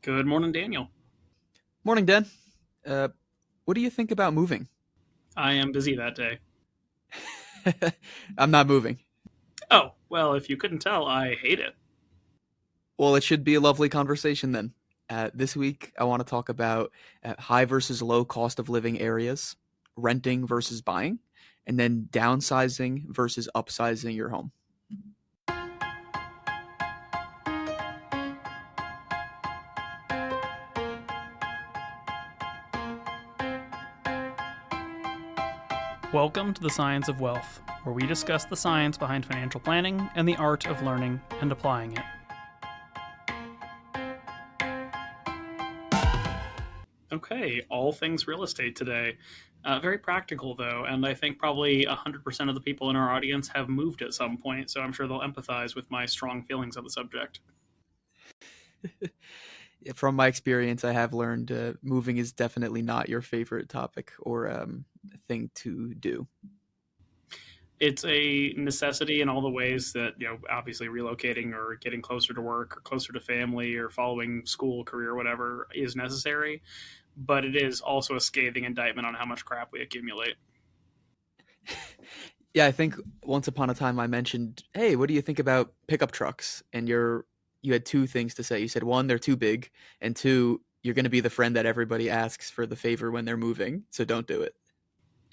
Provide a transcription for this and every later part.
Good morning, Daniel. Morning, Dan. Uh, what do you think about moving? I am busy that day. I'm not moving. Oh, well, if you couldn't tell, I hate it. Well, it should be a lovely conversation then. This week, I want to talk about high versus low cost of living areas, renting versus buying, and then downsizing versus upsizing your home. Welcome to the Science of Wealth, where we discuss the science behind financial planning and the art of learning and applying it. Okay, all things real estate today. Very practical, though, and I think probably 100% of the people in our audience have moved at some point, so I'm sure they'll empathize with my strong feelings on the subject. From my experience, I have learned moving is definitely not your favorite topic or thing to do. It's a necessity in all the ways that, obviously relocating or getting closer to work or closer to family or following school, career, whatever is necessary. But it is also a scathing indictment on how much crap we accumulate. Yeah, I think once upon a time I mentioned, "Hey, what do you think about pickup trucks?" And you had two things to say. You said one, they're too big, and two, you're going to be the friend that everybody asks for the favor when they're moving, so don't do it.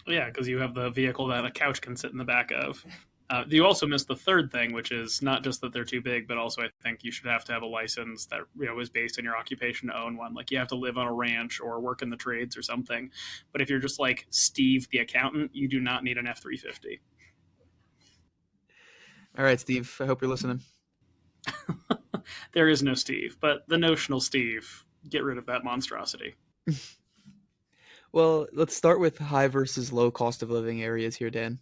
Yeah, because you have the vehicle that a couch can sit in the back of. You also missed the third thing, which is not just that they're too big, but also I think you should have to have a license that is based on your occupation to own one. Like you have to live on a ranch or work in the trades or something. But if you're just like Steve the accountant, you do not need an F-350. All right, Steve, I hope you're listening. There is no Steve, but the notional Steve, get rid of that monstrosity. Well, let's start with high versus low cost of living areas here, Dan.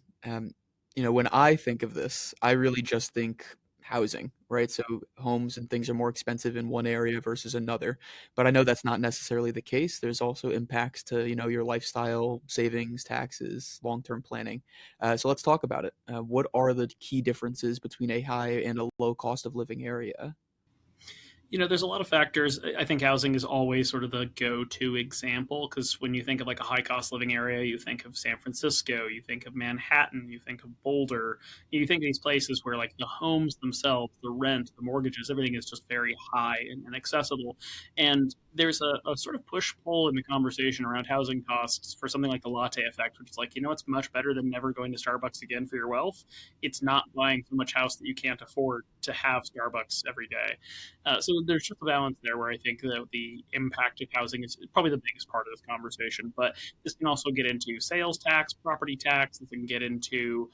When I think of this, I really just think housing, right? So homes and things are more expensive in one area versus another. But I know that's not necessarily the case. There's also impacts to, your lifestyle, savings, taxes, long-term planning. So let's talk about it. What are the key differences between a high and a low cost of living area? There's a lot of factors. I think housing is always sort of the go-to example because when you think of like a high-cost living area, you think of San Francisco, you think of Manhattan, you think of Boulder, you think of these places where like the homes themselves, the rent, the mortgages, everything is just very high and accessible. And there's a sort of push-pull in the conversation around housing costs for something like the latte effect, which is like, it's much better than never going to Starbucks again for your wealth. It's not buying so much house that you can't afford to have Starbucks every day. So there's just a balance there where I think that the impact of housing is probably the biggest part of this conversation. But this can also get into sales tax, property tax. This can get into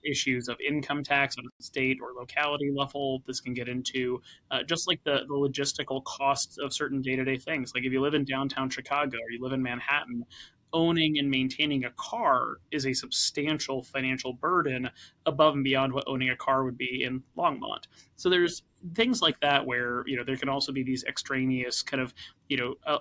issues of income tax on a state or locality level. This can get into just like the logistical costs of certain day-to-day things. Like if you live in downtown Chicago or you live in Manhattan, owning and maintaining a car is a substantial financial burden above and beyond what owning a car would be in Longmont. So there's things like that where there can also be these extraneous kind of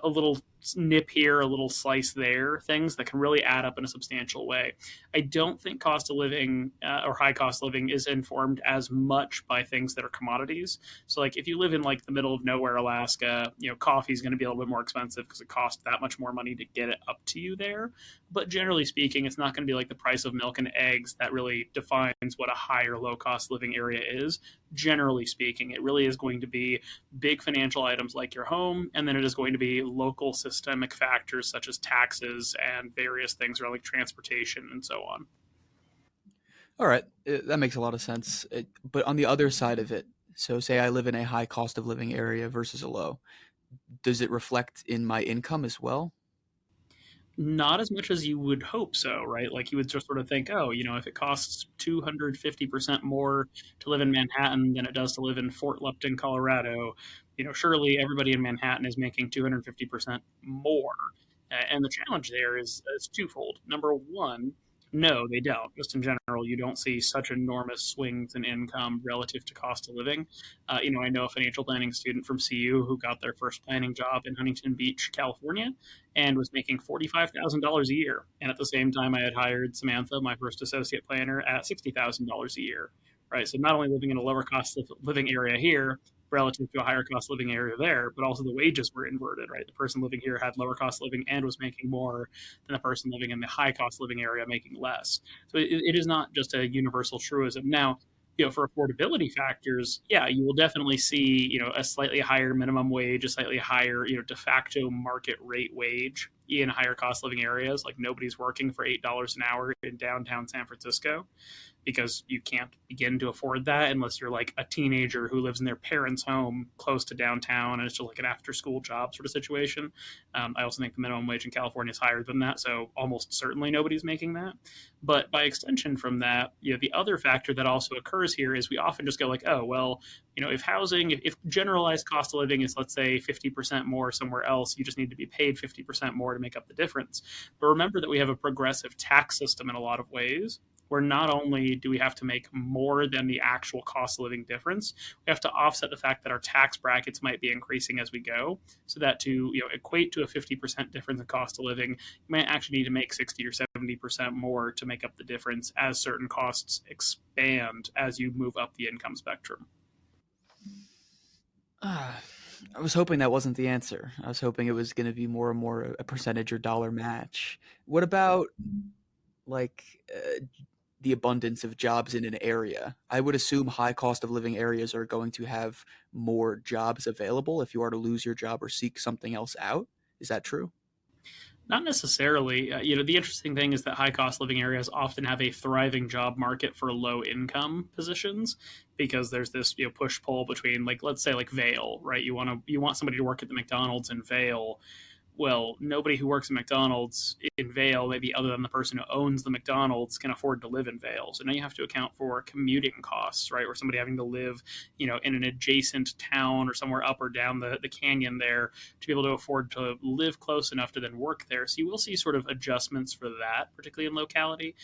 a little nip here, a little slice there, things that can really add up in a substantial way. I don't think cost of living or high cost living is informed as much by things that are commodities. So like if you live in like the middle of nowhere, Alaska, coffee is going to be a little bit more expensive because it costs that much more money to get it up to you there. But generally speaking, it's not going to be like the price of milk and eggs that really defines what a high or low cost living area is. Generally speaking, it really is going to be big financial items like your home, and then it is going to be local systemic factors such as taxes and various things around like transportation and so on. All right, that makes a lot of sense. But on the other side of it, so say I live in a high cost of living area versus a low, does it reflect in my income as well? Not as much as you would hope so, right? Like you would just sort of think, oh, if it costs 250% more to live in Manhattan than it does to live in Fort Lupton, Colorado, surely everybody in Manhattan is making 250% more. And the challenge there is twofold. Number one, no, they don't. Just in general, you don't see such enormous swings in income relative to cost of living. I know a financial planning student from CU who got their first planning job in Huntington Beach, California, and was making $45,000 a year. And at the same time, I had hired Samantha, my first associate planner, at $60,000 a year. Right. So not only living in a lower cost of living area here, relative to a higher cost living area there, but also the wages were inverted, right? The person living here had lower cost living and was making more than the person living in the high cost living area making less. So it is not just a universal truism. Now, for affordability factors, yeah, you will definitely see, a slightly higher minimum wage, a slightly higher, de facto market rate wage in higher cost living areas. Like nobody's working for $8 an hour in downtown San Francisco because you can't begin to afford that unless you're like a teenager who lives in their parents' home close to downtown and it's just like an after school job sort of situation. I also think the minimum wage in California is higher than that, so almost certainly nobody's making that. But by extension from that, the other factor that also occurs here is we often just go like, oh, well, if housing, if generalized cost of living is, let's say, 50% more somewhere else, you just need to be paid 50% more to make up the difference. But remember that we have a progressive tax system in a lot of ways, where not only do we have to make more than the actual cost of living difference, we have to offset the fact that our tax brackets might be increasing as we go, so that to equate to a 50% difference in cost of living, you might actually need to make 60 or 70% more to make up the difference as certain costs expand as you move up the income spectrum. Ah, I was hoping that wasn't the answer. I was hoping it was going to be more and more a percentage or dollar match. What about like the abundance of jobs in an area? I would assume high cost of living areas are going to have more jobs available if you are to lose your job or seek something else out. Is that true? Not necessarily. The interesting thing is that high cost living areas often have a thriving job market for low income positions because there's this push pull between, like, let's say like Vail, right? You want somebody to work at the McDonald's in Vail. Well, nobody who works at McDonald's in Vail, maybe other than the person who owns the McDonald's, can afford to live in Vail. So now you have to account for commuting costs, right? Or somebody having to live, in an adjacent town or somewhere up or down the canyon there to be able to afford to live close enough to then work there. So you will see sort of adjustments for that, particularly in locality,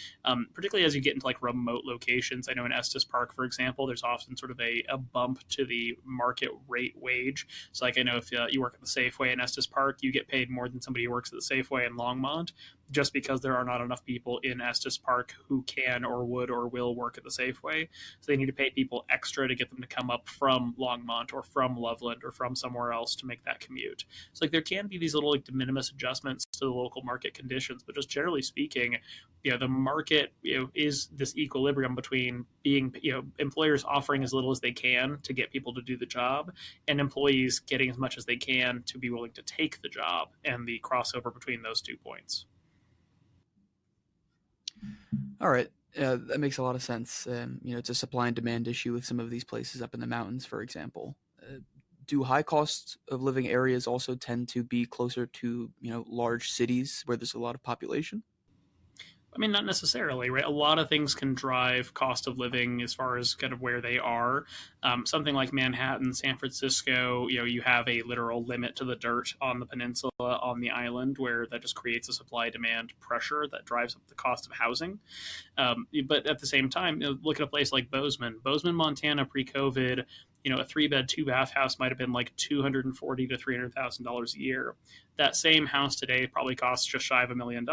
particularly as you get into like remote locations. I know in Estes Park, for example, there's often sort of a bump to the market rate wage. So like I know if you work at the Safeway in Estes Park, you get paid more than somebody who works at the Safeway in Longmont, just because there are not enough people in Estes Park who can or would or will work at the Safeway. So they need to pay people extra to get them to come up from Longmont or from Loveland or from somewhere else to make that commute. So like there can be these little like de minimis adjustments to the local market conditions, but just generally speaking, the market is this equilibrium between being employers offering as little as they can to get people to do the job, and employees getting as much as they can to be willing to take the job, and the crossover between those 2 points. All right. That makes a lot of sense. It's a supply and demand issue with some of these places up in the mountains, for example. Do high cost of living areas also tend to be closer to, large cities where there's a lot of population? I mean, not necessarily, right? A lot of things can drive cost of living as far as kind of where they are. Something like Manhattan, San Francisco, you have a literal limit to the dirt on the peninsula, on the island, where that just creates a supply demand pressure that drives up the cost of housing. But at the same time, look at a place like Bozeman, Montana, pre-COVID. A 3-bed, 2-bath house might have been like $240,000 to $300,000 a year. That same house today probably costs just shy of $1 million.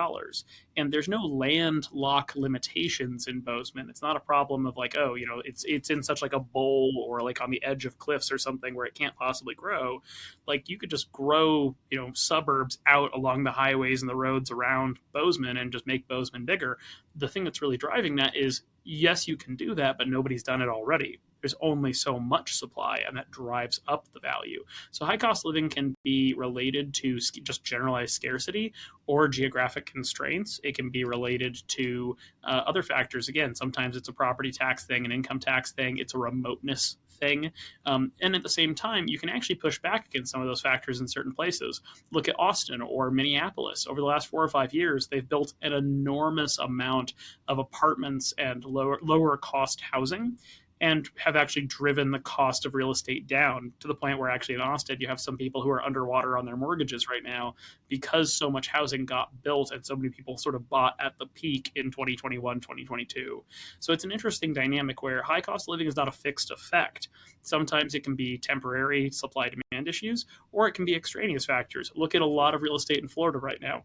And there's no land lock limitations in Bozeman. It's not a problem of like, oh, it's in such like a bowl or like on the edge of cliffs or something where it can't possibly grow. Like you could just grow, suburbs out along the highways and the roads around Bozeman and just make Bozeman bigger. The thing that's really driving that is, yes, you can do that, but nobody's done it already. There's only so much supply, and that drives up the value. So high cost living can be related to just generalized scarcity or geographic constraints. It can be related to other factors. Again, sometimes it's a property tax thing, an income tax thing, it's a remoteness thing. And at the same time, you can actually push back against some of those factors in certain places. Look at Austin or Minneapolis. Over the last 4 or 5 years, they've built an enormous amount of apartments and lower cost housing, and have actually driven the cost of real estate down to the point where actually in Austin you have some people who are underwater on their mortgages right now because so much housing got built and so many people sort of bought at the peak in 2021, 2022. So it's an interesting dynamic where high cost living is not a fixed effect. Sometimes it can be temporary supply demand issues, or it can be extraneous factors. Look at a lot of real estate in Florida right now.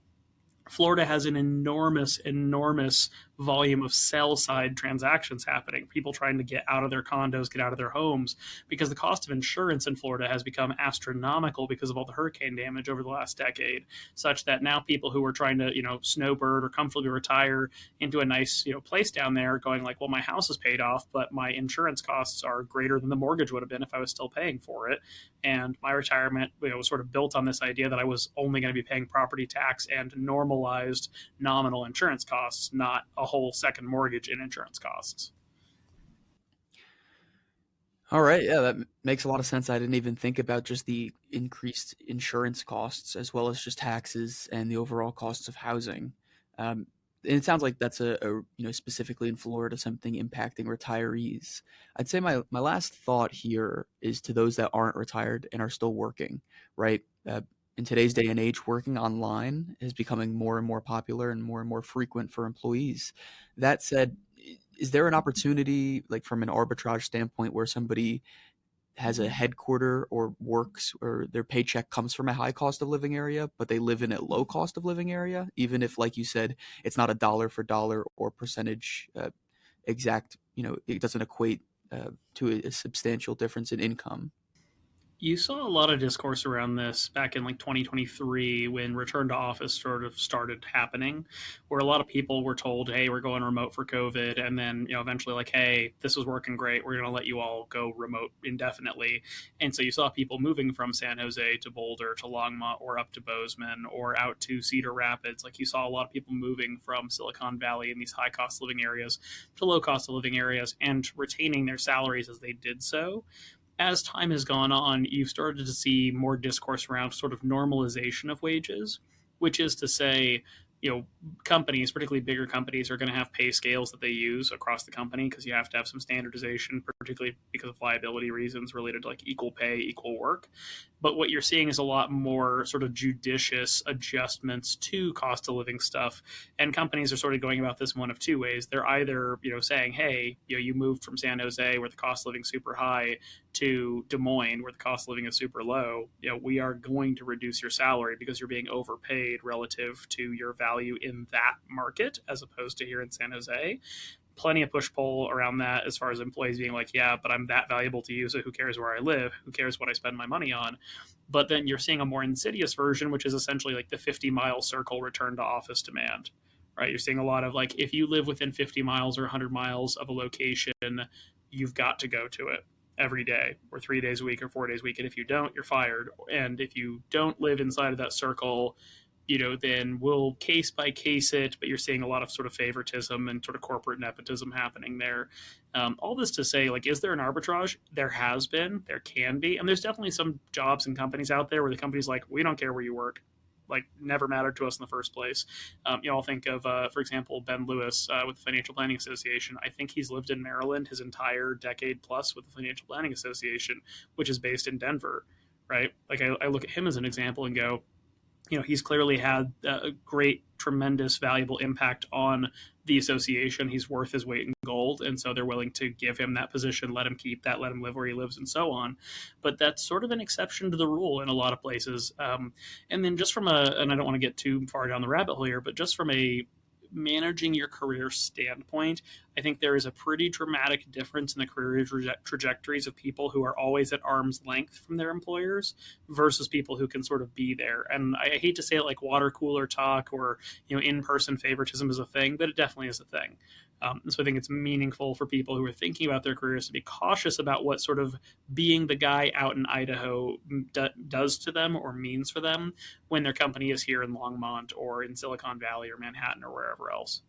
Florida has an enormous volume of sell side transactions happening. People trying to get out of their condos, get out of their homes, because the cost of insurance in Florida has become astronomical because of all the hurricane damage over the last decade, such that now people who are trying to, snowbird or comfortably retire into a nice, place down there going like, well, my house is paid off, but my insurance costs are greater than the mortgage would have been if I was still paying for it. And my retirement, was sort of built on this idea that I was only going to be paying property tax and normalized nominal insurance costs, not a whole second mortgage in insurance costs. All right, yeah, that makes a lot of sense. I didn't even think about just the increased insurance costs as well as just taxes and the overall costs of housing. Um, and it sounds like that's specifically in Florida, something impacting retirees. I'd say my last thought here is to those that aren't retired and are still working, right? In today's day and age, working online is becoming more and more popular and more frequent for employees. That said, is there an opportunity, like from an arbitrage standpoint, where somebody has a headquarter or works or their paycheck comes from a high cost of living area, but they live in a low cost of living area, even if, like you said, it's not a dollar for dollar or percentage exact, it doesn't equate to a substantial difference in income? You saw a lot of discourse around this back in like 2023 when return to office sort of started happening, where a lot of people were told, hey, we're going remote for COVID. And then, eventually like, hey, this was working great. We're going to let you all go remote indefinitely. And so you saw people moving from San Jose to Boulder to Longmont or up to Bozeman or out to Cedar Rapids. Like you saw a lot of people moving from Silicon Valley in these high cost living areas to low cost of living areas and retaining their salaries as they did so. As time has gone on, you've started to see more discourse around sort of normalization of wages, which is to say, companies, particularly bigger companies, are going to have pay scales that they use across the company because you have to have some standardization, particularly because of liability reasons related to like equal pay, equal work. But what you're seeing is a lot more sort of judicious adjustments to cost of living stuff. And companies are sort of going about this one of two ways. They're either, saying, hey, you moved from San Jose where the cost of living is super high to Des Moines where the cost of living is super low. We are going to reduce your salary because you're being overpaid relative to your value in that market as opposed to here in San Jose. Plenty of push pull around that as far as employees being like, yeah, but I'm that valuable to you, so who cares where I live? Who cares what I spend my money on? But then you're seeing a more insidious version, which is essentially like the 50-mile circle return to office demand. Right? You're seeing a lot of like, if you live within 50 miles or 100 miles of a location, you've got to go to it every day or 3 days a week or 4 days a week. And if you don't, you're fired. And if you don't live inside of that circle, then we'll case by case it, but you're seeing a lot of sort of favoritism and sort of corporate nepotism happening there. All this to say, like, is there an arbitrage? There has been, there can be, and there's definitely some jobs and companies out there where the company's like, we don't care where you work. Like, never mattered to us in the first place. I'll think of, for example, Ben Lewis with the Financial Planning Association. I think he's lived in Maryland his entire decade plus with the Financial Planning Association, which is based in Denver, right? Like, I look at him as an example and go, he's clearly had a great, tremendous, valuable impact on the association. He's worth his weight in gold. And so they're willing to give him that position, let him keep that, let him live where he lives, and so on. But that's sort of an exception to the rule in a lot of places. And then just from and I don't want to get too far down the rabbit hole here, but just from a managing your career standpoint, I think there is a pretty dramatic difference in the career trajectories of people who are always at arm's length from their employers versus people who can sort of be there. And I hate to say it like water cooler talk or in-person favoritism is a thing, but it definitely is a thing. So I think it's meaningful for people who are thinking about their careers to be cautious about what sort of being the guy out in Idaho does to them or means for them when their company is here in Longmont or in Silicon Valley or Manhattan or wherever else.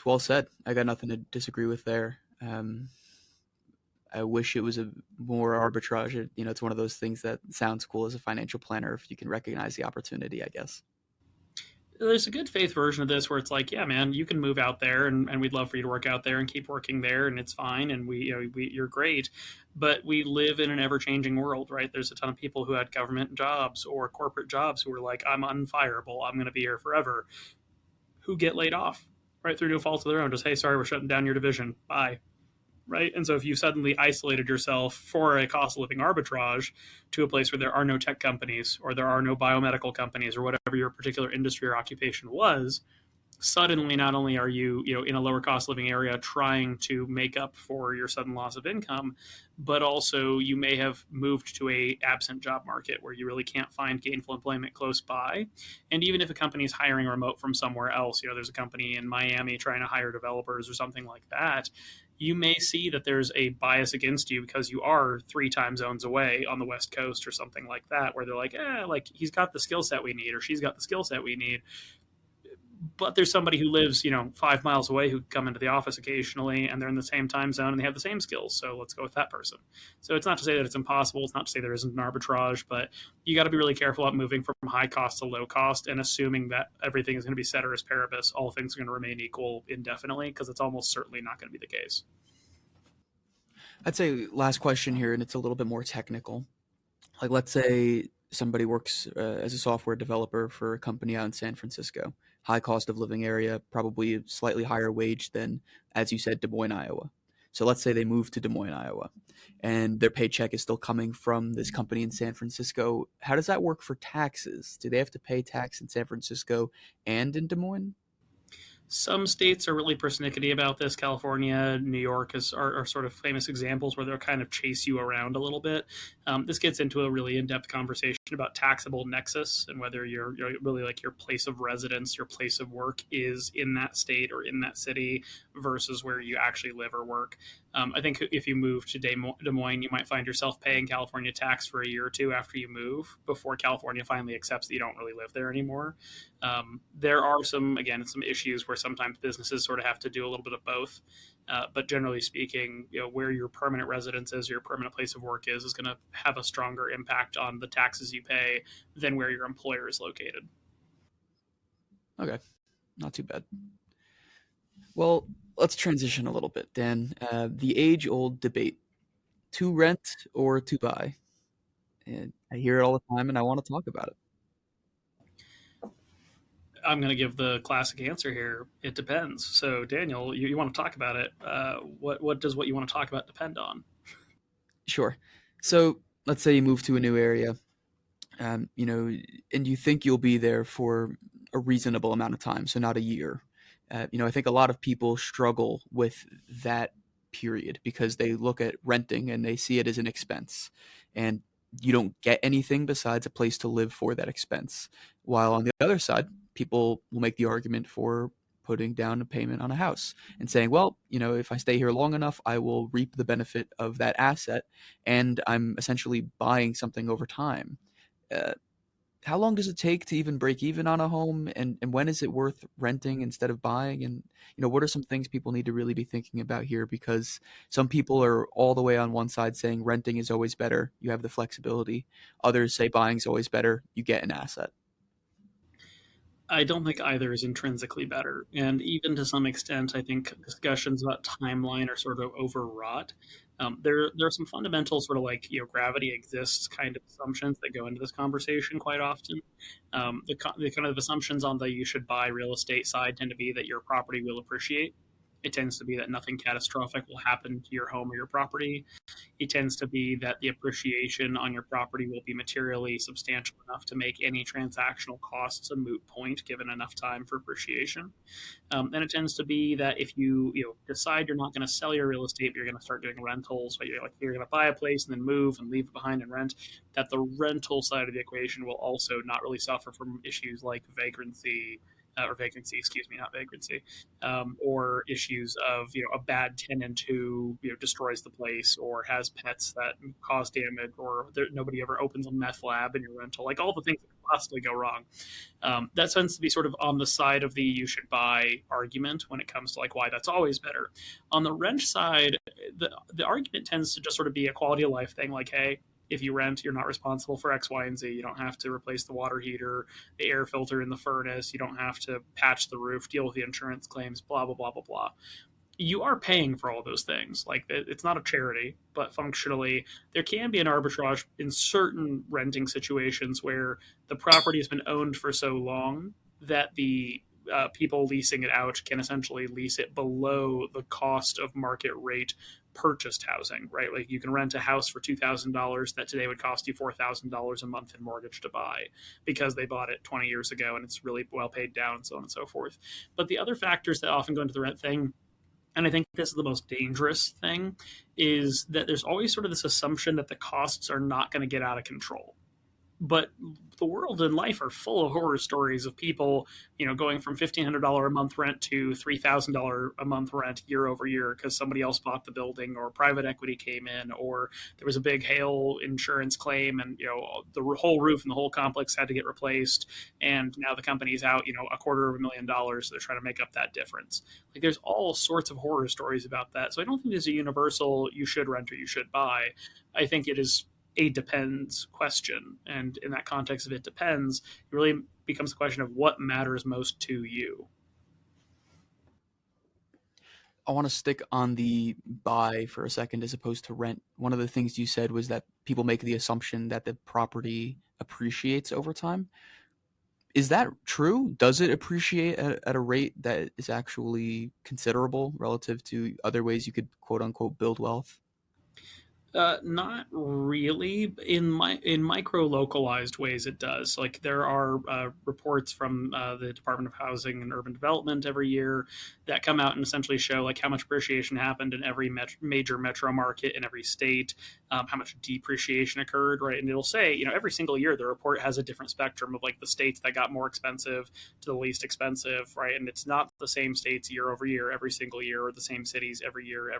Well said. I got nothing to disagree with there. I wish it was a more arbitrage. It's one of those things that sounds cool as a financial planner if you can recognize the opportunity, I guess. There's a good faith version of this where it's like, yeah, man, you can move out there, and we'd love for you to work out there and keep working there, and it's fine, and you're great. But we live in an ever changing world, right? There's a ton of people who had government jobs or corporate jobs who were like, I'm unfireable, I'm going to be here forever, who get laid off, right, through no fault of their own. Just, hey, sorry, we're shutting down your division. Bye. right? And so if you suddenly isolated yourself for a cost of living arbitrage to a place where there are no tech companies or there are no biomedical companies or whatever your particular industry or occupation was, suddenly not only are you in a lower cost living area trying to make up for your sudden loss of income, but also you may have moved to a absent job market where you really can't find gainful employment close by. And even if a company is hiring remote from somewhere else, there's a company in Miami trying to hire developers or something like that, you may see that there's a bias against you because you are 3 time zones away on the West Coast or something like that, where they're like, like he's got the skill set we need or she's got the skill set we need, but there's somebody who lives 5 miles away who come into the office occasionally and they're in the same time zone and they have the same skills, so let's go with that person. So it's not to say that it's impossible, it's not to say there isn't an arbitrage, but you got to be really careful about moving from high cost to low cost and assuming that everything is going to be ceteris paribus, all things are going to remain equal indefinitely, because it's almost certainly not going to be the case. I'd say last question here, and it's a little bit more technical. Like, let's say somebody works as a software developer for a company out in San Francisco, high cost of living area, probably a slightly higher wage than, as you said, Des Moines, Iowa. So let's say they move to Des Moines, Iowa, and their paycheck is still coming from this company in San Francisco. How does that work for taxes? Do they have to pay tax in San Francisco and in Des Moines? Some states are really persnickety about this. California, New York are sort of famous examples where they'll kind of chase you around a little bit. This gets into a really in-depth conversation about taxable nexus and whether you're really like your place of residence, your place of work is in that state or in that city versus where you actually live or work. I think if you move to Des Moines, you might find yourself paying California tax for a year or two after you move before California finally accepts that you don't really live there anymore. There are some issues where sometimes businesses sort of have to do a little bit of both. But generally speaking, where your permanent residence is, your permanent place of work is going to have a stronger impact on the taxes you pay than where your employer is located. Okay, not too bad. Well, let's transition a little bit, Dan. The age-old debate: to rent or to buy? And I hear it all the time, and I want to talk about it. I'm going to give the classic answer here. It depends. So, Daniel, you want to talk about it. What does what you want to talk about depend on? Sure. So let's say you move to a new area, you know, and you think you'll be there for a reasonable amount of time, so not a year. I think a lot of people struggle with that period because they look at renting and they see it as an expense, and you don't get anything besides a place to live for that expense. While on the other side, people will make the argument for putting down a payment on a house and saying, well, if I stay here long enough, I will reap the benefit of that asset, and I'm essentially buying something over time. Uh, how long does it take to even break even on a home, and when is it worth renting instead of buying? And what are some things people need to really be thinking about here? Because some people are all the way on one side saying renting is always better, you have the flexibility. Others say buying is always better, you get an asset. I don't think either is intrinsically better. And even to some extent, I think discussions about timeline are sort of overwrought. There are some fundamental sort of like, gravity exists kind of assumptions that go into this conversation quite often. The kind of assumptions on the you should buy real estate side tend to be that your property will appreciate. It tends to be that nothing catastrophic will happen to your home or your property. It tends to be that the appreciation on your property will be materially substantial enough to make any transactional costs a moot point given enough time for appreciation. And it tends to be that if you decide you're not going to sell your real estate, but you're going to start doing rentals, but you're going to buy a place and then move and leave it behind and rent, that the rental side of the equation will also not really suffer from issues like vagrancy, or vacancy, excuse me, not vagrancy, or issues of a bad tenant who destroys the place or has pets that cause damage, or nobody ever opens a meth lab in your rental, like all the things that could possibly go wrong. That tends to be sort of on the side of the you should buy argument when it comes to like why that's always better. On the rent side, the argument tends to just sort of be a quality of life thing, like, hey, if you rent, you're not responsible for X, Y, and Z. You don't have to replace the water heater, the air filter in the furnace. You don't have to patch the roof, deal with the insurance claims, blah, blah, blah, blah, blah. You are paying for all those things. Like, it's not a charity, but functionally, there can be an arbitrage in certain renting situations where the property has been owned for so long that the people leasing it out can essentially lease it below the cost of market rate purchased housing, right? Like you can rent a house for $2,000 that today would cost you $4,000 a month in mortgage to buy because they bought it 20 years ago and it's really well paid down and so on and so forth. But the other factors that often go into the rent thing, and I think this is the most dangerous thing, is that there's always sort of this assumption that the costs are not going to get out of control. But the world and life are full of horror stories of people, going from $1,500 a month rent to $3,000 a month rent year over year because somebody else bought the building or private equity came in or there was a big hail insurance claim and the whole roof and the whole complex had to get replaced and now the company's out $250,000. They're trying to make up that difference. Like there's all sorts of horror stories about that. So I don't think there's a universal you should rent or you should buy. I think it is a depends question. And in that context of it depends, it really becomes a question of what matters most to you. I want to stick on the buy for a second as opposed to rent. One of the things you said was that people make the assumption that the property appreciates over time. Is that true? Does it appreciate at a rate that is actually considerable relative to other ways you could quote unquote build wealth? Not really. In micro localized ways, it does. Like there are reports from the Department of Housing and Urban Development every year that come out and essentially show like how much appreciation happened in every major metro market in every state, how much depreciation occurred, right? And it'll say, every single year the report has a different spectrum of like the states that got more expensive to the least expensive, right? And it's not the same states year over year every single year, or the same cities every year,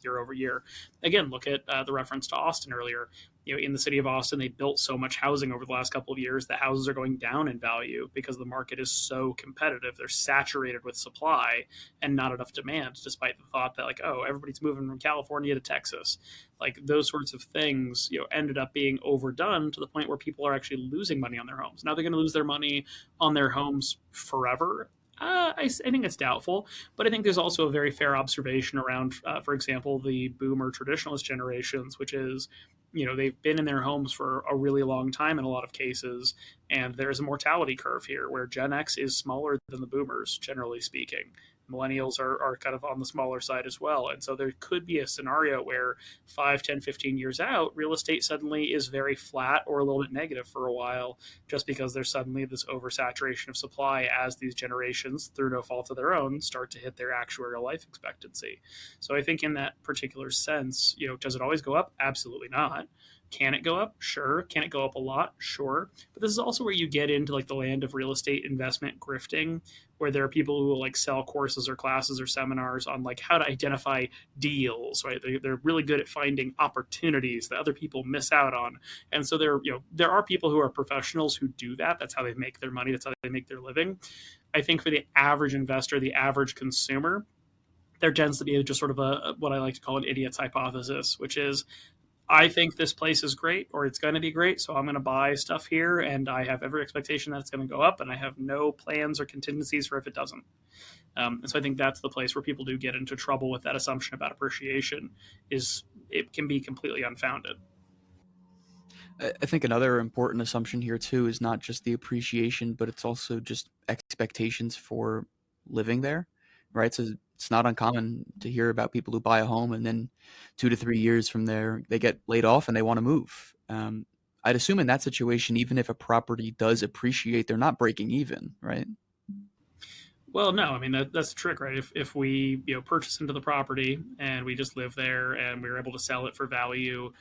year over year. Again, look at the reference to Austin earlier. In the city of Austin, they built so much housing over the last couple of years that houses are going down in value because the market is so competitive. They're saturated with supply and not enough demand, despite the thought that, like, oh, everybody's moving from California to Texas. Like, those sorts of things, ended up being overdone to the point where people are actually losing money on their homes. Now they're going to lose their money on their homes forever. I think it's doubtful, but I think there's also a very fair observation around, for example, the boomer traditionalist generations, which is, they've been in their homes for a really long time in a lot of cases, and there's a mortality curve here where Gen X is smaller than the boomers, generally speaking. Millennials are kind of on the smaller side as well. And so there could be a scenario where 5, 10, 15 years out, real estate suddenly is very flat or a little bit negative for a while, just because there's suddenly this oversaturation of supply as these generations, through no fault of their own, start to hit their actuarial life expectancy. So I think in that particular sense, does it always go up? Absolutely not. Can it go up? Sure. Can it go up a lot? Sure. But this is also where you get into like the land of real estate investment grifting, where there are people who will like sell courses or classes or seminars on like how to identify deals, right? They're really good at finding opportunities that other people miss out on. And so there are people who are professionals who do that. That's how they make their money. That's how they make their living. I think for the average investor, the average consumer, there tends to be just sort of what I like to call an idiot's hypothesis, which is I think this place is great or it's going to be great, so I'm going to buy stuff here, and I have every expectation that it's going to go up, and I have no plans or contingencies for if it doesn't. And so I think that's the place where people do get into trouble with that assumption about appreciation, is it can be completely unfounded. I think another important assumption here too is not just the appreciation, but it's also just expectations for living there, right? So it's not uncommon to hear about people who buy a home and then 2 to 3 years from there they get laid off and they want to move. I'd assume in that situation, even if a property does appreciate, they're not breaking even, right? Well, no, I mean that's the trick, right? If we purchase into the property and we just live there and we are able to sell it for value,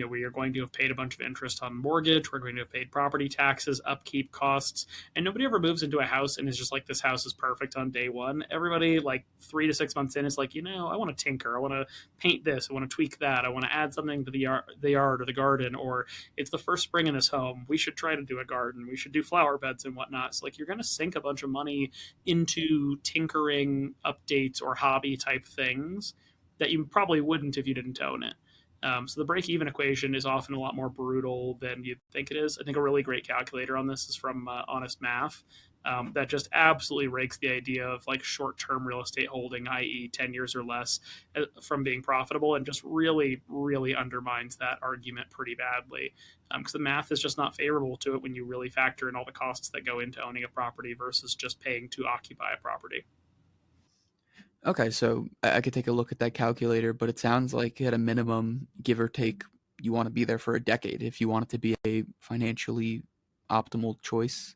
we are going to have paid a bunch of interest on mortgage. We're going to have paid property taxes, upkeep costs, and nobody ever moves into a house and is just like, this house is perfect on day one. Everybody, like 3 to 6 months in, is like, I want to tinker. I want to paint this. I want to tweak that. I want to add something to the yard or the garden. Or it's the first spring in this home. We should try to do a garden. We should do flower beds and whatnot. So like, you're going to sink a bunch of money into tinkering, updates, or hobby type things that you probably wouldn't if you didn't own it. So the break-even equation is often a lot more brutal than you'd think it is. I think a really great calculator on this is from Honest Math. that just absolutely rakes the idea of like short-term real estate holding, i.e., 10 years or less, from being profitable, and just really, really undermines that argument pretty badly. Because the math is just not favorable to it when you really factor in all the costs that go into owning a property versus just paying to occupy a property. Okay, so I could take a look at that calculator, but it sounds like at a minimum, give or take, you want to be there for a decade if you want it to be a financially optimal choice.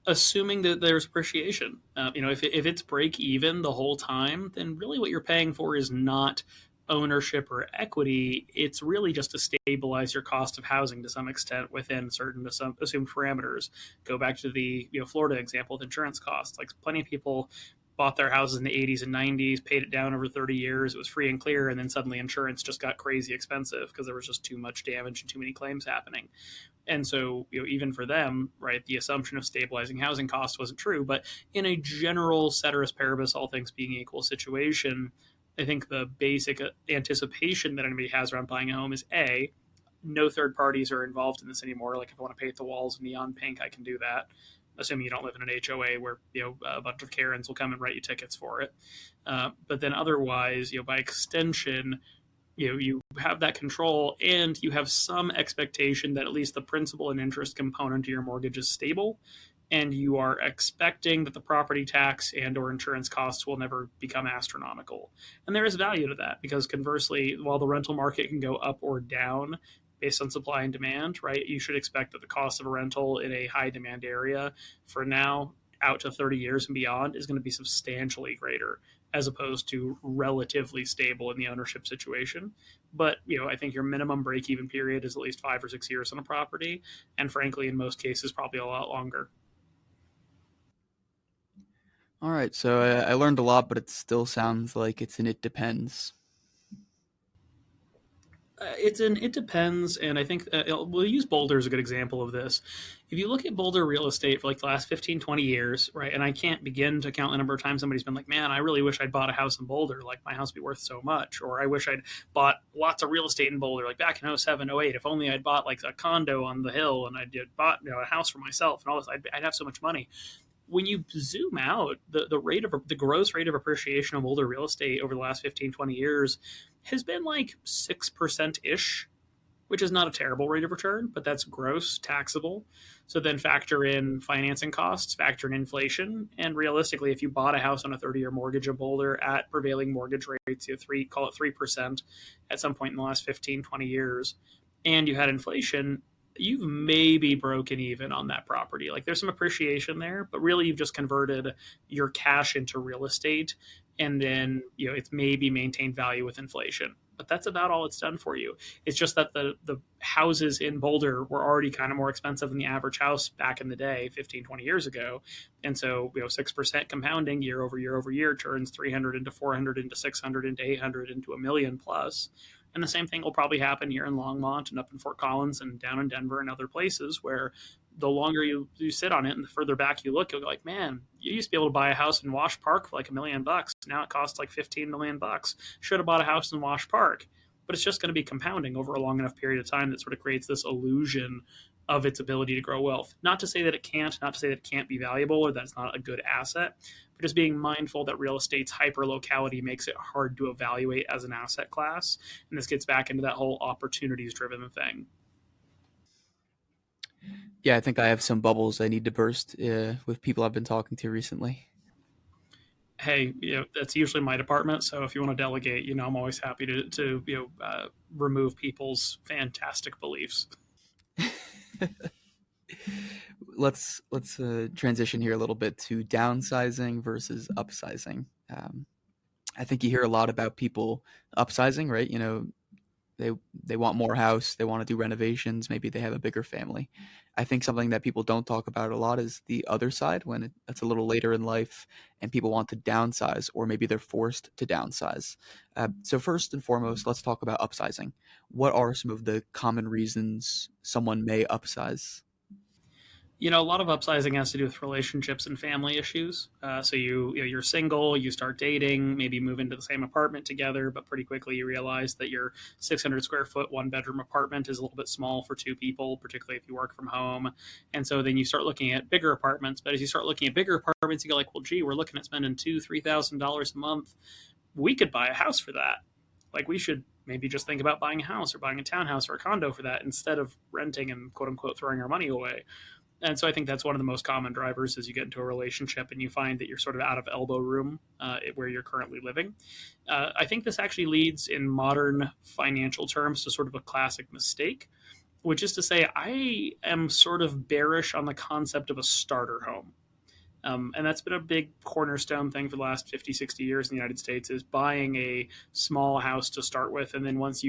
Assuming that there's appreciation. If it's break even the whole time, then really what you're paying for is not ownership or equity. It's really just to stabilize your cost of housing to some extent within certain assumed parameters. Go back to the Florida example with insurance costs. Like plenty of people bought their houses in the 80s and 90s, paid it down over 30 years, it was free and clear, and then suddenly insurance just got crazy expensive because there was just too much damage and too many claims happening. And so, even for them, right, the assumption of stabilizing housing costs wasn't true. But in a general ceteris paribus, all things being equal situation, I think the basic anticipation that anybody has around buying a home is A, no third parties are involved in this anymore. Like if I want to paint the walls neon pink, I can do that. Assuming you don't live in an HOA where a bunch of Karens will come and write you tickets for it. But then otherwise, by extension, you have that control and you have some expectation that at least the principal and interest component of your mortgage is stable, and you are expecting that the property tax and or insurance costs will never become astronomical. And there is value to that because conversely, while the rental market can go up or down based on supply and demand, right, you should expect that the cost of a rental in a high demand area for now out to 30 years and beyond is going to be substantially greater as opposed to relatively stable in the ownership situation. But I think your minimum break even period is at least 5 or 6 years on a property, and frankly, in most cases, probably a lot longer. All right, so I learned a lot, but it still sounds like it's an it depends. It depends, and I think we'll use Boulder as a good example of this. If you look at Boulder real estate for like the last 15, 20 years, right, and I can't begin to count the number of times somebody's been like, man, I really wish I'd bought a house in Boulder, like my house would be worth so much, or I wish I'd bought lots of real estate in Boulder, like back in 07, 08, if only I'd bought like a condo on the hill and I'd bought a house for myself and all this, I'd have so much money. When you zoom out, the gross rate of appreciation of older real estate over the last 15, 20 years has been like 6% ish, which is not a terrible rate of return, but that's gross taxable. So then factor in financing costs, factor in inflation, and realistically, if you bought a house on a 30-year mortgage in Boulder at prevailing mortgage rates, call it 3% at some point in the last 15, 20 years, and you had inflation, you've maybe broken even on that property. Like there's some appreciation there, but really you've just converted your cash into real estate, and then it's maybe maintained value with inflation. But that's about all it's done for you. It's just that the houses in Boulder were already kind of more expensive than the average house back in the day, 15, 20 years ago. And so, 6% compounding year over year over year turns 300 into 400 into 600 into 800 into a million plus. And the same thing will probably happen here in Longmont and up in Fort Collins and down in Denver and other places where the longer you sit on it and the further back you look, you'll go like, man, you used to be able to buy a house in Wash Park for like $1 million. Now it costs like $15 million. Should have bought a house in Wash Park. But it's just going to be compounding over a long enough period of time that sort of creates this illusion of its ability to grow wealth. Not to say that it can't, not to say that it can't be valuable or that it's not a good asset, but just being mindful that real estate's hyper locality makes it hard to evaluate as an asset class. And this gets back into that whole opportunities driven thing. Yeah, I think I have some bubbles I need to burst with people I've been talking to recently. Hey, that's usually my department. So if you want to delegate, I'm always happy to remove people's fantastic beliefs. Let's transition here a little bit to downsizing versus upsizing. I think you hear a lot about people upsizing, right? They they want more house, they want to do renovations, maybe they have a bigger family. I think something that people don't talk about a lot is the other side when it's a little later in life and people want to downsize or maybe they're forced to downsize. So first and foremost, let's talk about upsizing. What are some of the common reasons someone may upsize? A lot of upsizing has to do with relationships and family issues. So you're single, you start dating, maybe move into the same apartment together, but pretty quickly you realize that your 600 square foot one bedroom apartment is a little bit small for two people, particularly if you work from home. And so then you start looking at bigger apartments. But as you start looking at bigger apartments, you go like, well, gee, we're looking at spending $2,000 to $3,000 a month. We could buy a house for that. Like we should maybe just think about buying a house or buying a townhouse or a condo for that instead of renting and quote unquote throwing our money away. And so I think that's one of the most common drivers as you get into a relationship and you find that you're sort of out of elbow room where you're currently living. I think this actually leads in modern financial terms to sort of a classic mistake, which is to say, I am sort of bearish on the concept of a starter home. And that's been a big cornerstone thing for the last 50, 60 years in the United States is buying a small house to start with. And then once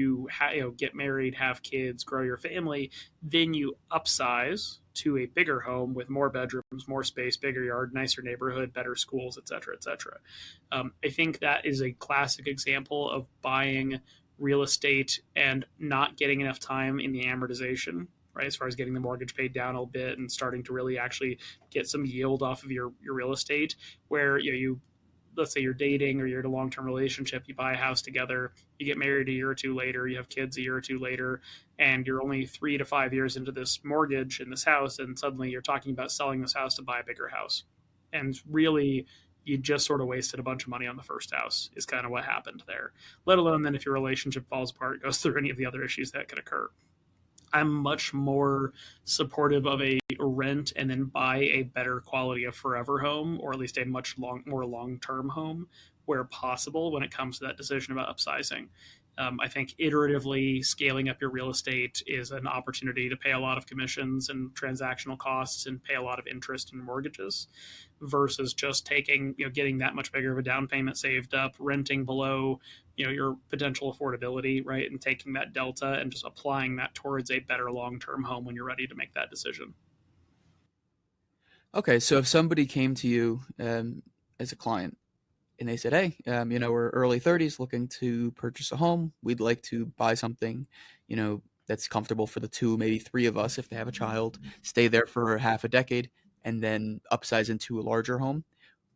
get married, have kids, grow your family, then you upsize to a bigger home with more bedrooms, more space, bigger yard, nicer neighborhood, better schools, et cetera, et cetera. I think that is a classic example of buying real estate and not getting enough time in the amortization, right? As far as getting the mortgage paid down a bit and starting to really actually get some yield off of your real estate, where you let's say you're dating or you're in a long-term relationship, you buy a house together, you get married a year or two later, you have kids a year or two later, and you're only 3 to 5 years into this mortgage in this house, and suddenly you're talking about selling this house to buy a bigger house. And really, you just sort of wasted a bunch of money on the first house is kind of what happened there, let alone then if your relationship falls apart, goes through any of the other issues that could occur. I'm much more supportive of a rent and then buy a better quality of forever home, or at least a much more long term home where possible when it comes to that decision about upsizing. I think iteratively scaling up your real estate is an opportunity to pay a lot of commissions and transactional costs and pay a lot of interest in mortgages versus just getting that much bigger of a down payment saved up, renting below, your potential affordability, right? And taking that delta and just applying that towards a better long-term home when you're ready to make that decision. Okay, so if somebody came to you as a client and they said, "Hey, we're early 30s, looking to purchase a home. We'd like to buy something, that's comfortable for the two, maybe three of us if they have a child, stay there for half a decade, and then upsize into a larger home,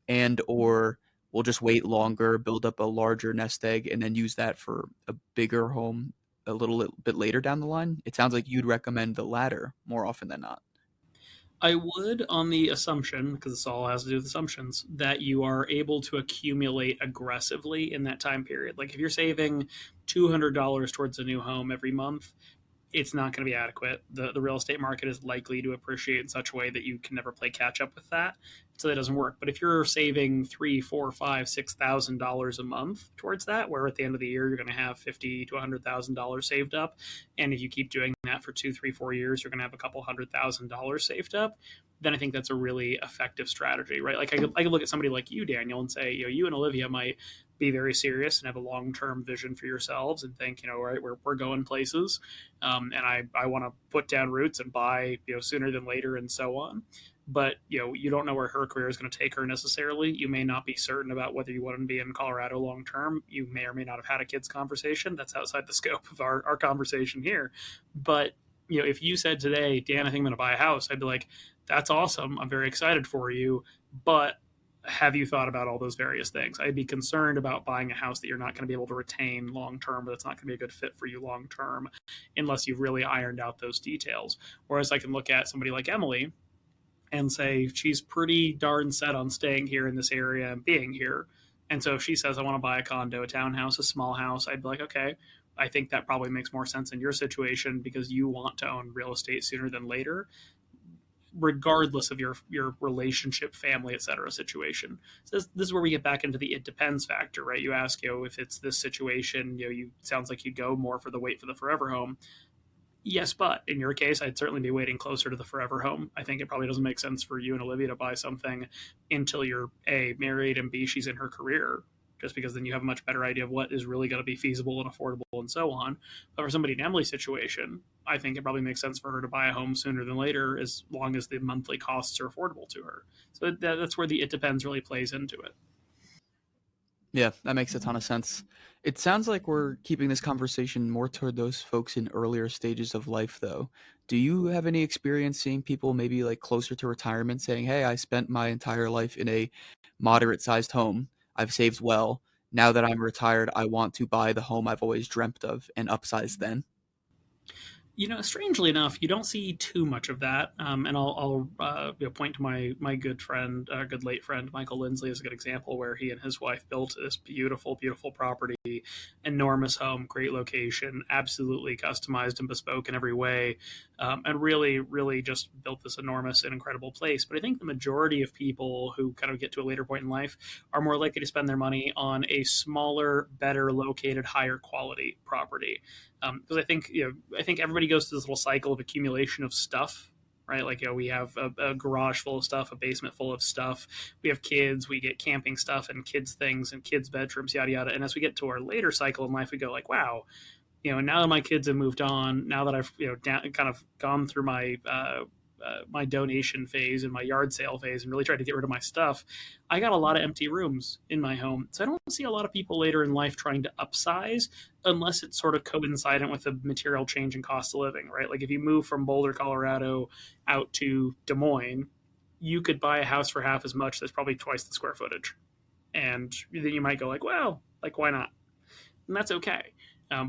and or we'll just wait longer, build up a larger nest egg, and then use that for a bigger home a little bit later down the line." It sounds like you'd recommend the latter more often than not. I would, on the assumption, because this all has to do with assumptions, that you are able to accumulate aggressively in that time period. Like if you're saving $200 towards a new home every month, it's not going to be adequate. The real estate market is likely to appreciate in such a way that you can never play catch up with that. So that doesn't work. But if you're saving three, four, five, $6,000 a month towards that, where at the end of the year you're going to have $50,000 to $100,000 saved up, and if you keep doing that for 2, 3, 4 years, you're going to have a couple $100,000 saved up. Then I think that's a really effective strategy, right? Like I could look at somebody like you, Daniel, and say, you and Olivia might be very serious and have a long term vision for yourselves and think, right, we're going places, and I want to put down roots and buy, sooner than later and so on. But you don't know where her career is going to take her necessarily. You may not be certain about whether you want to be in Colorado long term. You may or may not have had a kids conversation. That's outside the scope of our conversation here. But if you said today, Dan, I think I'm going to buy a house, I'd be like, that's awesome. I'm very excited for you. But have you thought about all those various things? I'd be concerned about buying a house that you're not going to be able to retain long term, but it's not going to be a good fit for you long term unless you've really ironed out those details. Whereas I can look at somebody like Emily and say she's pretty darn set on staying here in this area and being here. And so if she says, I want to buy a condo, a townhouse, a small house, I'd be like, okay, I think that probably makes more sense in your situation because you want to own real estate sooner than later, regardless of your relationship, family, etc. situation. So this is where we get back into the it depends factor, right? You ask, if it's this situation, you sounds like you go more for the wait for the forever home. Yes, but in your case, I'd certainly be waiting closer to the forever home. I think it probably doesn't make sense for you and Olivia to buy something until you're A, married, and B, she's in her career, just because then you have a much better idea of what is really going to be feasible and affordable and so on. But for somebody in Emily's situation, I think it probably makes sense for her to buy a home sooner than later as long as the monthly costs are affordable to her. So that's where the it depends really plays into it. Yeah, that makes a ton of sense. It sounds like we're keeping this conversation more toward those folks in earlier stages of life, though. Do you have any experience seeing people maybe like closer to retirement saying, "Hey, I spent my entire life in a moderate-sized home. I've saved well. Now that I'm retired, I want to buy the home I've always dreamt of and upsize then." Strangely enough, you don't see too much of that. And I'll point to my good friend, good late friend Michael Lindsley as a good example, where he and his wife built this beautiful, beautiful property, enormous home, great location, absolutely customized and bespoke in every way, and really, really just built this enormous and incredible place. But I think the majority of people who kind of get to a later point in life are more likely to spend their money on a smaller, better located, higher quality property, because I think everybody goes through this little cycle of accumulation of stuff, right? Like, we have a garage full of stuff, a basement full of stuff. We have kids, we get camping stuff and kids things and kids bedrooms, yada yada. And as we get to our later cycle in life, we go like, wow, now that my kids have moved on, now that I've kind of gone through my donation phase and my yard sale phase and really tried to get rid of my stuff, I got a lot of empty rooms in my home. So I don't see a lot of people later in life trying to upsize unless it's sort of coincident with a material change in cost of living, right? Like if you move from Boulder, Colorado out to Des Moines, you could buy a house for half as much that's probably twice the square footage. And then you might go like, well, like why not? And that's okay.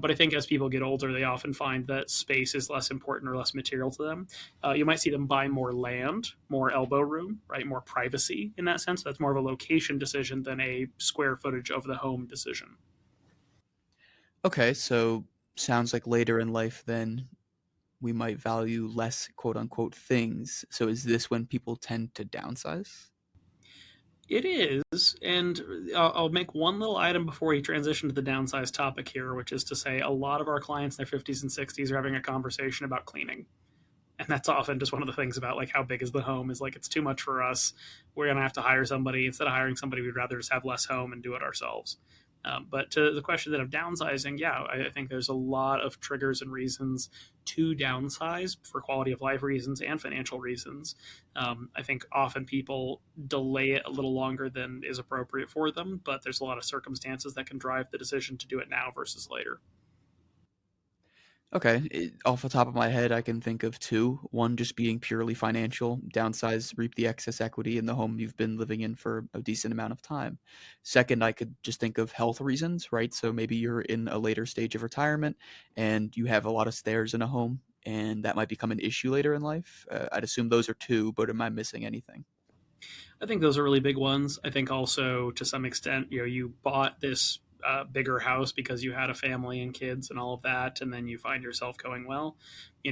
But I think as people get older, they often find that space is less important or less material to them. You might see them buy more land, more elbow room, right? More privacy in that sense. That's more of a location decision than a square footage of the home decision. Okay, so sounds like later in life then we might value less quote unquote things. So is this when people tend to downsize? It is, and I'll make one little item before we transition to the downsize topic here, which is to say a lot of our clients in their 50s and 60s are having a conversation about cleaning. And that's often just one of the things about like how big is the home is like it's too much for us. We're gonna have to hire somebody. Instead of hiring somebody, we'd rather just have less home and do it ourselves. But to the question then of downsizing, yeah, I think there's a lot of triggers and reasons to downsize for quality of life reasons and financial reasons. I think often people delay it a little longer than is appropriate for them, but there's a lot of circumstances that can drive the decision to do it now versus later. Okay, off the top of my head, I can think of two. One just being purely financial, downsize, reap the excess equity in the home you've been living in for a decent amount of time. Second, I could just think of health reasons, right? So maybe you're in a later stage of retirement and you have a lot of stairs in a home, and that might become an issue later in life. I'd assume those are two, but am I missing anything? I think those are really big ones. I think also to some extent, you bought this bigger house because you had a family and kids and all of that, and then you find yourself going, well,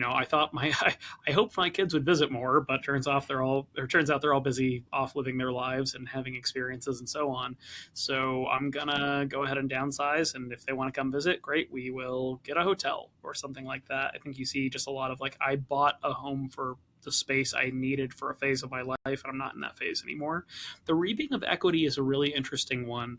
I thought I hoped my kids would visit more, but turns out they're all busy off living their lives and having experiences and so on. So I'm gonna go ahead and downsize, and if they want to come visit, great, we will get a hotel or something like that. I think you see just a lot of like I bought a home for the space I needed for a phase of my life, and I'm not in that phase anymore. The reaping of equity is a really interesting one,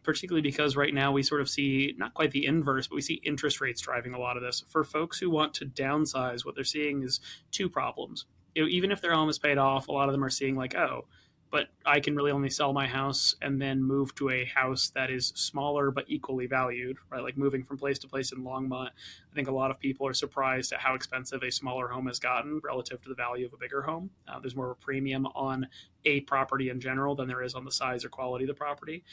particularly because right now we sort of see not quite the inverse, but we see interest rates driving a lot of this. For folks who want to downsize, what they're seeing is two problems. Even if their home is paid off, a lot of them are seeing like, oh, but I can really only sell my house and then move to a house that is smaller but equally valued, right? Like moving from place to place in Longmont. I think a lot of people are surprised at how expensive a smaller home has gotten relative to the value of a bigger home. There's more of a premium on a property in general than there is on the size or quality of the property.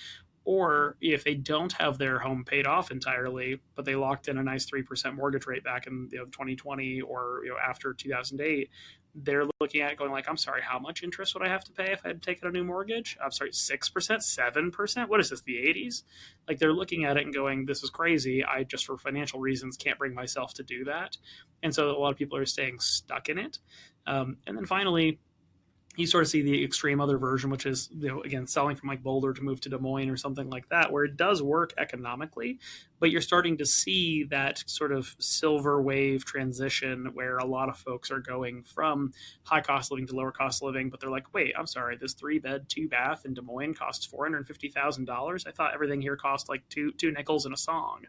Or if they don't have their home paid off entirely, but they locked in a nice 3% mortgage rate back in 2020 or after 2008, they're looking at it going like, I'm sorry, how much interest would I have to pay if I had taken a new mortgage? I'm sorry, 6%, 7%? What is this, the 80s? Like they're looking at it and going, this is crazy. I just for financial reasons can't bring myself to do that. And so a lot of people are staying stuck in it. And then finally, you sort of see the extreme other version, which is, again, selling from like Boulder to move to Des Moines or something like that, where it does work economically, but you're starting to see that sort of silver wave transition where a lot of folks are going from high cost living to lower cost living, but they're like, wait, I'm sorry, this 3-bed, 2-bath in Des Moines costs $450,000. I thought everything here cost like two nickels and a song.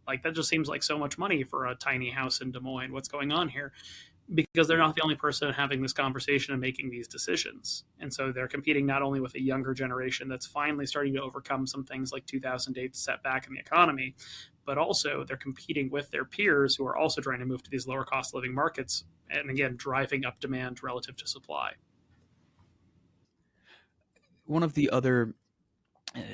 Like that just seems like so much money for a tiny house in Des Moines. What's going on here? because they're not the only person having this conversation and making these decisions. And so they're competing not only with a younger generation that's finally starting to overcome some things like 2008 setback in the economy, but also they're competing with their peers who are also trying to move to these lower cost living markets, and again driving up demand relative to supply. One of the other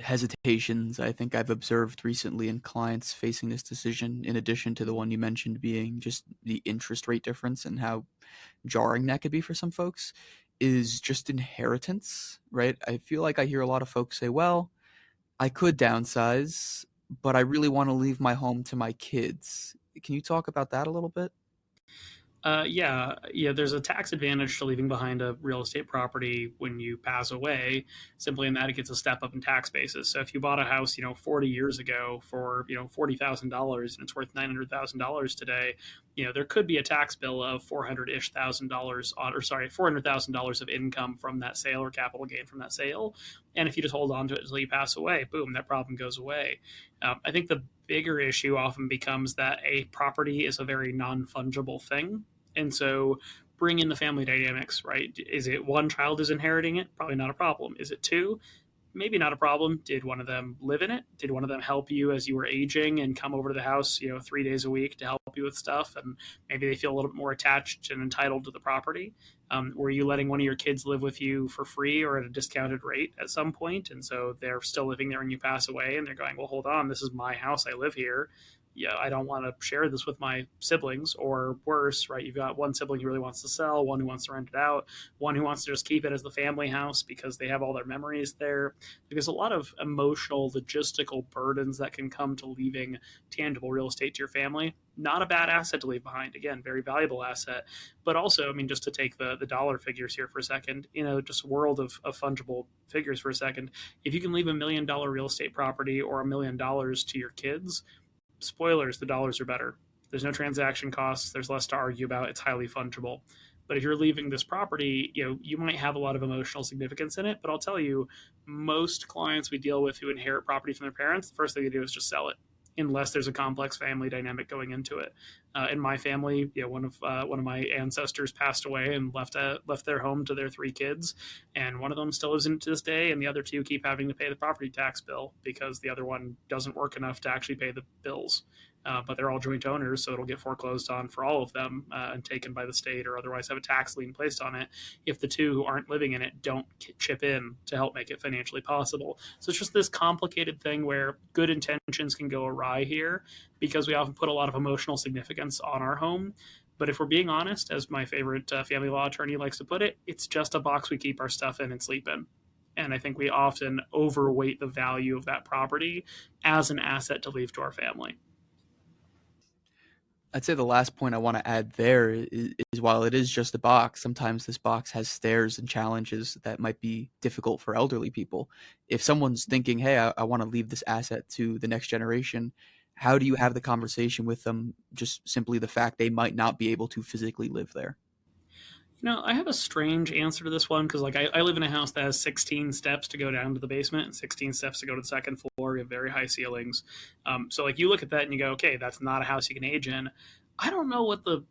hesitations I think I've observed recently in clients facing this decision, in addition to the one you mentioned being just the interest rate difference and how jarring that could be for some folks, is just inheritance, right? I feel like I hear a lot of folks say, well, I could downsize, but I really want to leave my home to my kids. Can you talk about that a little bit? Yeah. There's a tax advantage to leaving behind a real estate property when you pass away, simply in that it gets a step up in tax basis. So if you bought a house, 40 years ago for $40,000 and it's worth $900,000 today, there could be a tax bill of 400 ish thousand dollars on, or sorry, $400,000 of income from that sale or capital gain from that sale. And if you just hold on to it until you pass away, boom, that problem goes away. I think the bigger issue often becomes that a property is a very non fungible thing, and so bring in the family dynamics, right? Is it one child is inheriting it? Probably not a problem. Is it two? Maybe not a problem. Did one of them live in it? Did one of them help you as you were aging and come over to the house, 3 days a week to help you with stuff? And maybe they feel a little bit more attached and entitled to the property. Were you letting one of your kids live with you for free or at a discounted rate at some point? And so they're still living there when you pass away, and they're going, well, hold on, this is my house. I live here. Yeah, I don't want to share this with my siblings, or worse, right? You've got one sibling who really wants to sell, one who wants to rent it out, one who wants to just keep it as the family house because they have all their memories there. There's a lot of emotional, logistical burdens that can come to leaving tangible real estate to your family. Not a bad asset to leave behind. Again, very valuable asset. But also, I mean, just to take the dollar figures here for a second, just world of fungible figures for a second. If you can leave $1 million real estate property or $1 million to your kids, spoilers, the dollars are better. There's no transaction costs. There's less to argue about. It's highly fungible. But if you're leaving this property, you might have a lot of emotional significance in it. But I'll tell you, most clients we deal with who inherit property from their parents, the first thing they do is just sell it, unless there's a complex family dynamic going into it. In my family, one of my ancestors passed away and left their home to their three kids, and one of them still lives in it to this day, and the other two keep having to pay the property tax bill because the other one doesn't work enough to actually pay the bills. But they're all joint owners, so it'll get foreclosed on for all of them and taken by the state, or otherwise have a tax lien placed on it if the two who aren't living in it don't chip in to help make it financially possible. So it's just this complicated thing where good intentions can go awry here because we often put a lot of emotional significance on our home. But if we're being honest, as my favorite family law attorney likes to put it, it's just a box we keep our stuff in and sleep in. And I think we often overweight the value of that property as an asset to leave to our family. I'd say the last point I want to add there is while it is just a box, sometimes this box has stairs and challenges that might be difficult for elderly people. If someone's thinking, hey, I want to leave this asset to the next generation, how do you have the conversation with them? Just simply the fact they might not be able to physically live there. I have a strange answer to this one because, like, I live in a house that has 16 steps to go down to the basement and 16 steps to go to the second floor. We have very high ceilings. So, like, you look at that and you go, okay, that's not a house you can age in. I don't know what the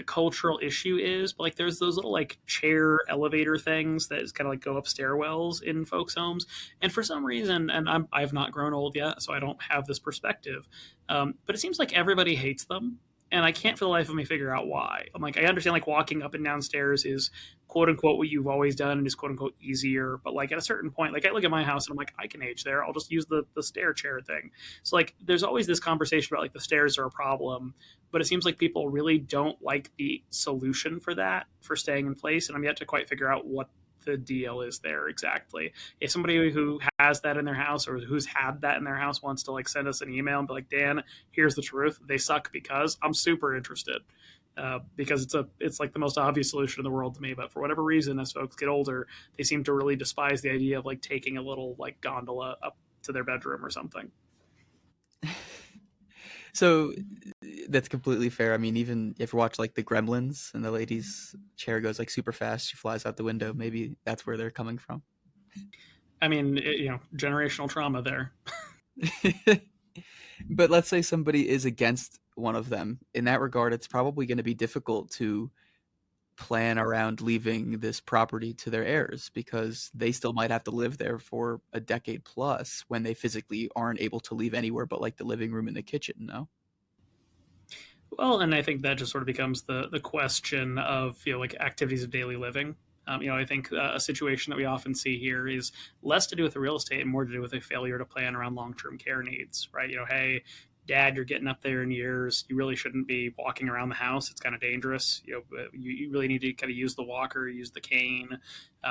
cultural issue is, but like there's those little like chair elevator things that is kind of like go up stairwells in folks' homes, and for some reason, and I've not grown old yet, so I don't have this perspective, but it seems like everybody hates them, and I can't for the life of me figure out why. I'm like, I understand like walking up and down stairs is quote unquote what you've always done and is quote unquote easier, but like at a certain point, like I look at my house and I'm like, I can age there. I'll just use the stair chair thing. So like, there's always this conversation about like the stairs are a problem, but it seems like people really don't like the solution for that for staying in place, and I'm yet to quite figure out what the deal is there exactly. If somebody who has that in their house or who's had that in their house wants to like send us an email and be like, Dan, here's the truth, they suck, because I'm super interested. Because it's like the most obvious solution in the world to me, but for whatever reason, as folks get older, they seem to really despise the idea of like taking a little like gondola up to their bedroom or something. So that's completely fair. I mean, even if you watch like the Gremlins and the lady's chair goes like super fast, she flies out the window. Maybe that's where they're coming from. I mean, generational trauma there. But let's say somebody is against one of them. In that regard, it's probably going to be difficult to plan around leaving this property to their heirs because they still might have to live there for a decade plus when they physically aren't able to leave anywhere but like the living room and the kitchen, no? Well, and I think that just sort of becomes the question of like activities of daily living. I think a situation that we often see here is less to do with the real estate and more to do with a failure to plan around long term care needs. Right? Hey, Dad, you're getting up there in years. You really shouldn't be walking around the house. It's kind of dangerous. You really need to kind of use the walker, use the cane.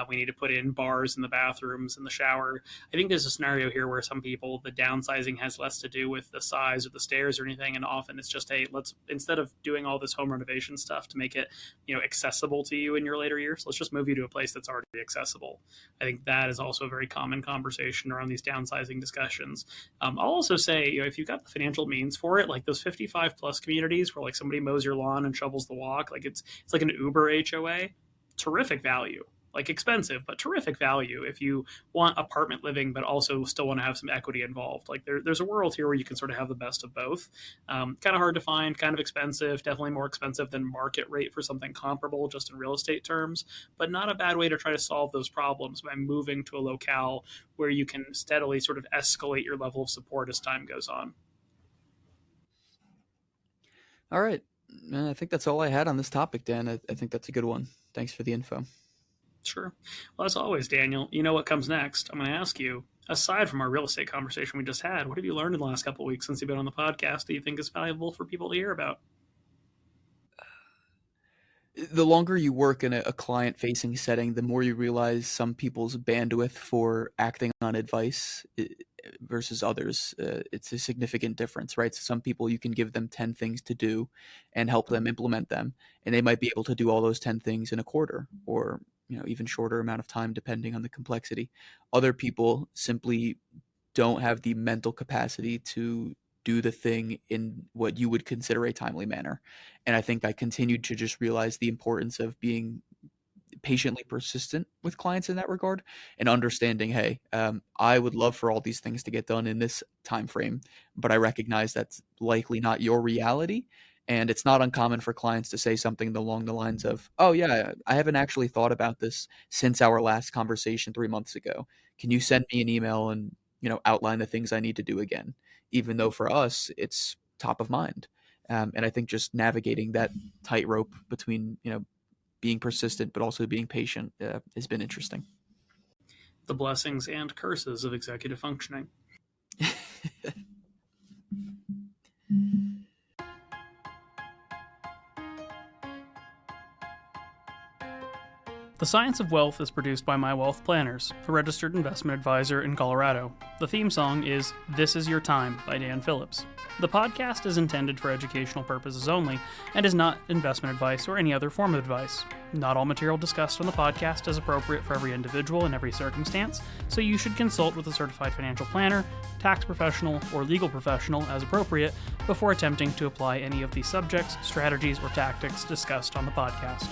We need to put in bars in the bathrooms and the shower. I think there's a scenario here where some people, the downsizing has less to do with the size or the stairs or anything, and often it's just, hey, let's, instead of doing all this home renovation stuff to make it accessible to you in your later years, let's just move you to a place that's already accessible. I think that is also a very common conversation around these downsizing discussions. I'll also say, if you've got the financial means for it, like those 55 plus communities where like somebody mows your lawn and shovels the walk, like it's like an Uber HOA, terrific value. Like expensive, but terrific value if you want apartment living, but also still want to have some equity involved. Like there's a world here where you can sort of have the best of both. Kind of hard to find, kind of expensive, definitely more expensive than market rate for something comparable just in real estate terms, but not a bad way to try to solve those problems by moving to a locale where you can steadily sort of escalate your level of support as time goes on. All right. I think that's all I had on this topic, Dan. I think that's a good one. Thanks for the info. Sure. Well, as always, Daniel, you know what comes next. I'm going to ask you, aside from our real estate conversation we just had, what have you learned in the last couple of weeks since you've been on the podcast that you think is valuable for people to hear about? The longer you work in a client-facing setting, the more you realize some people's bandwidth for acting on advice versus others. It's a significant difference, right? So some people you can give them 10 things to do and help them implement them, and they might be able to do all those 10 things in a quarter or even shorter amount of time depending on the complexity. Other people simply don't have the mental capacity to do the thing in what you would consider a timely manner. And I think I continued to just realize the importance of being patiently persistent with clients in that regard and understanding, hey, I would love for all these things to get done in this time frame, but I recognize that's likely not your reality. And it's not uncommon for clients to say something along the lines of, oh, yeah, I haven't actually thought about this since our last conversation 3 months ago. Can you send me an email and outline the things I need to do again? Even though for us, it's top of mind. And I think just navigating that tightrope between, being persistent, but also being patient has been interesting. The blessings and curses of executive functioning. The Science of Wealth is produced by My Wealth Planners, a registered investment advisor in Colorado. The theme song is This Is Your Time by Dan Phillips. The podcast is intended for educational purposes only and is not investment advice or any other form of advice. Not all material discussed on the podcast is appropriate for every individual in every circumstance, so you should consult with a certified financial planner, tax professional, or legal professional as appropriate before attempting to apply any of the subjects, strategies, or tactics discussed on the podcast.